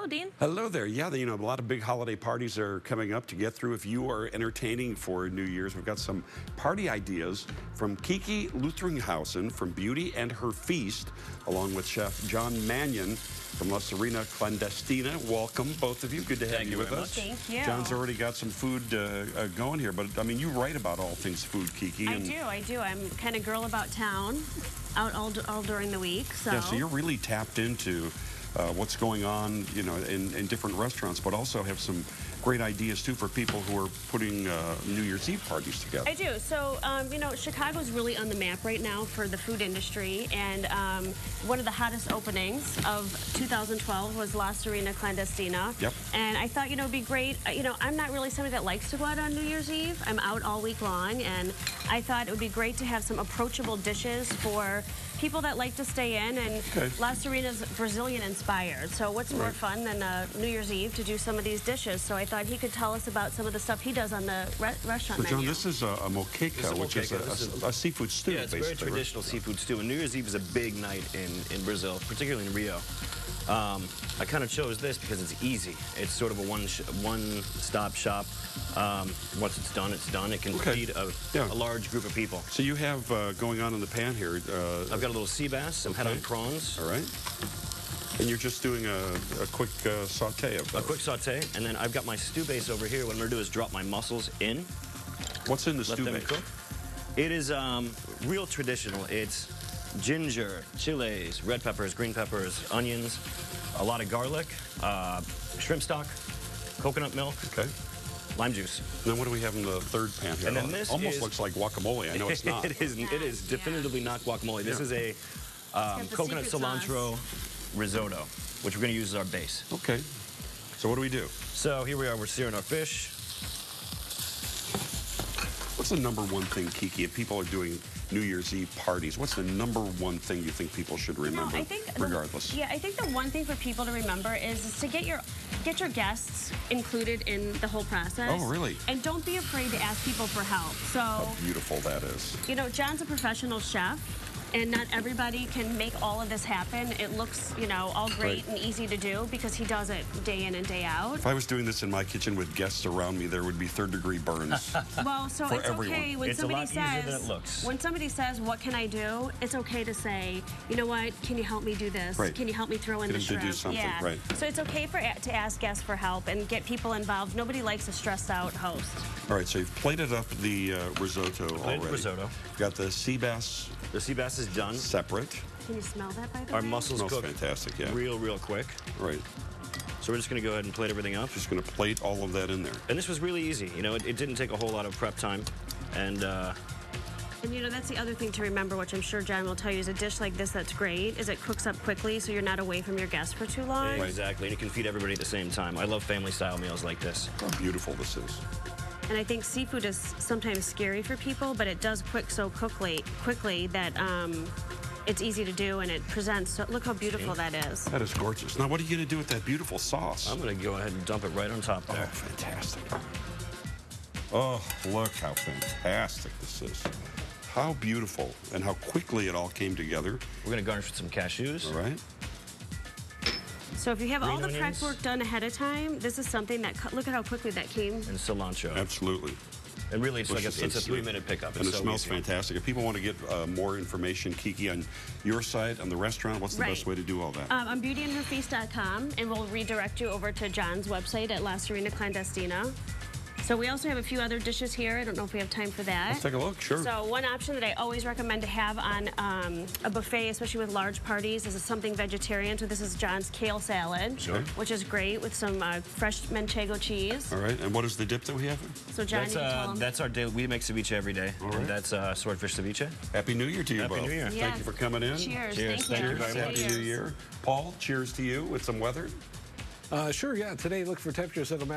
Dean. Hello there. Yeah, a lot of big holiday parties are coming up to get through. If you are entertaining for New Year's, we've got some party ideas from Kiki Luthringhausen from Beauty and Her Feast, along with Chef John Mannion from La Serena Clandestina. Welcome, both of you. Good to have you with us. Thank you. John's already got some food going here, but I mean, you write about all things food, Kiki. I do. I'm kind of girl about town, out all during the week. So yeah, so you're really tapped into what's going on, in different restaurants, but also have some great ideas too for people who are putting New Year's Eve parties together. I do. So, Chicago's really on the map right now for the food industry, and one of the hottest openings of 2012 was La Serena Clandestina. Yep. And I thought, it'd be great. I'm not really somebody that likes to go out on New Year's Eve. I'm out all week long, and I thought it would be great to have some approachable dishes for people that like to stay in, and La Serena's Brazilian inspired. So what's more fun than New Year's Eve to do some of these dishes? So I thought he could tell us about some of the stuff he does on the restaurant menu. John, this is a moqueca, which is a seafood stew. Yeah, it's a very traditional seafood stew. And New Year's Eve is a big night in Brazil, particularly in Rio. I kind of chose this because it's easy. It's sort of a one-stop shop. Once it's done, it's done. It can feed a large group of people. So you have going on in the pan here. I've got a little sea bass, some head-on prawns. All right. And you're just doing a quick saute of those. A quick saute, and then I've got my stew base over here. What I'm going to do is drop my mussels in. What's in the stew base? Cook. It is real traditional. It's ginger, chilies, red peppers, green peppers, onions, a lot of garlic, shrimp stock, coconut milk, lime juice. And then what do we have in the third pan here? And then this almost looks like guacamole. I know it's not. It is definitively not guacamole. This is a coconut cilantro risotto, which we're going to use as our base. Okay. So what do we do? So here we are. We're searing our fish. What's the number one thing, Kiki, if people are doing New Year's Eve parties, what's the number one thing you think people should remember, regardless? I think the one thing for people to remember is to get your guests included in the whole process. Oh, really? And don't be afraid to ask people for help. So how beautiful that is. John's a professional chef, and not everybody can make all of this happen. It looks, all great and easy to do because he does it day in and day out. If I was doing this in my kitchen with guests around me, there would be third-degree burns. Well, so it's okay when somebody says, a lot easier than it looks. When somebody says, "What can I do?" It's okay to say, "You know what? Can you help me do this? Right. Can you help me throw in the shrimp?" To do something, right. So it's okay to ask guests for help and get people involved. Nobody likes a stressed-out host. All right, so you've plated up the risotto already. Risotto. You've got the sea bass. The sea bass is done. Separate. Can you smell that, by the way? Our mussels smells cook fantastic, yeah. real quick. Right. So we're just going to go ahead and plate everything up. Just going to plate all of that in there. And this was really easy. It didn't take a whole lot of prep time. And that's the other thing to remember, which I'm sure John will tell you, is a dish like this that's great, is it cooks up quickly so you're not away from your guests for too long. Exactly, and you can feed everybody at the same time. I love family-style meals like this. How beautiful this is. And I think seafood is sometimes scary for people, but it does cook so quickly that it's easy to do, and it presents. So look how beautiful that is. That is gorgeous. Now, what are you going to do with that beautiful sauce? I'm going to go ahead and dump it right on top there. Oh, fantastic. Oh, look how fantastic this is. How beautiful and how quickly it all came together. We're going to garnish with some cashews. All right. So if you have all the prep work done ahead of time, this is something that, look at how quickly that came. And cilantro. Absolutely. And really, it's it's a 3-minute pickup. And it smells fantastic. If people want to get more information, Kiki, on your site, on the restaurant, what's the best way to do all that? On beautyandherfeast.com, and we'll redirect you over to John's website at La Serena Clandestina. So we also have a few other dishes here. I don't know if we have time for that. Let's take a look, sure. So one option that I always recommend to have on a buffet, especially with large parties, is something vegetarian. So this is John's kale salad, which is great with some fresh manchego cheese. All right, and what is the dip that we have? So John, that's our daily. We make ceviche every day. All right. And that's swordfish ceviche. Happy New Year to you both. Happy New Year. Yes. Thank you for coming in. Cheers. Thank you very much. Happy New Year. Paul, cheers to you with some weather. Sure, yeah. Today, look for temperatures that'll match